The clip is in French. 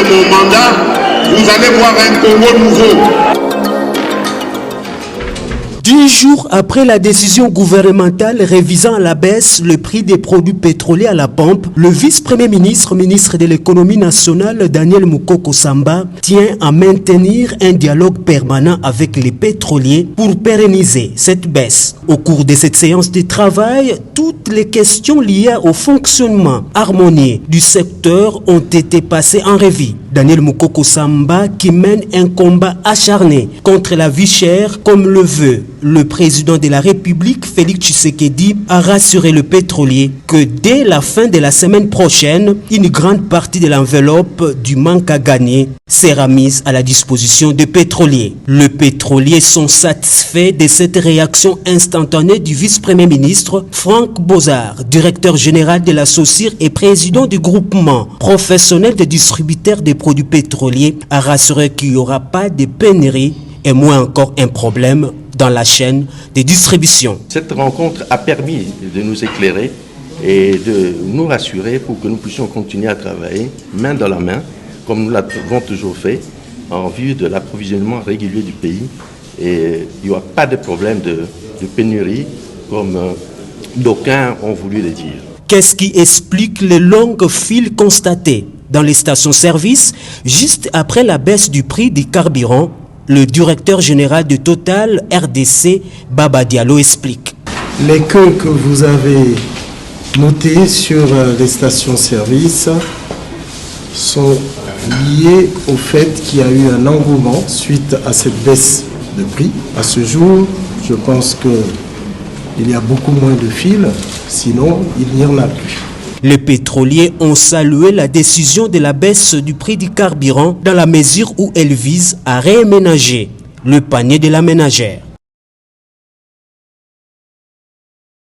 de mon mandat, vous allez voir un Congo nouveau. 10 jours après la décision gouvernementale révisant à la baisse le prix des produits pétroliers à la pompe, le vice-premier ministre, ministre de l'économie nationale, Daniel Mukoko Samba, tient à maintenir un dialogue permanent avec les pétroliers pour pérenniser cette baisse. Au cours de cette séance de travail, toutes les questions liées au fonctionnement harmonieux du secteur ont été passées en revue. Daniel Mukoko Samba qui mène un combat acharné contre la vie chère comme le veut le président de la République, Félix Tshisekedi, a rassuré le pétrolier que dès la fin de la semaine prochaine, une grande partie de l'enveloppe du manque à gagner sera mise à la disposition des pétroliers. Les pétroliers sont satisfaits de cette réaction instantanée du vice-premier ministre Franck Bozard, directeur général de la SOCIR et président du groupement professionnel des distributeurs des produits pétroliers, a rassuré qu'il n'y aura pas de pénurie et moins encore un problème dans la chaîne de distribution. Cette rencontre a permis de nous éclairer et de nous rassurer pour que nous puissions continuer à travailler main dans la main, comme nous l'avons toujours fait, en vue de l'approvisionnement régulier du pays. Et il n'y aura pas de problème de pénurie, comme d'aucuns ont voulu le dire. Qu'est-ce qui explique les longues files constatées dans les stations-service juste après la baisse du prix du carburant? Le directeur général de Total RDC, Baba Diallo, explique. Les queues que vous avez notées sur les stations-service sont liées au fait qu'il y a eu un engouement suite à cette baisse de prix. À ce jour, je pense qu'il y a beaucoup moins de files, sinon il n'y en a plus. Les pétroliers ont salué la décision de la baisse du prix du carburant dans la mesure où elle vise à réaménager le panier de la ménagère.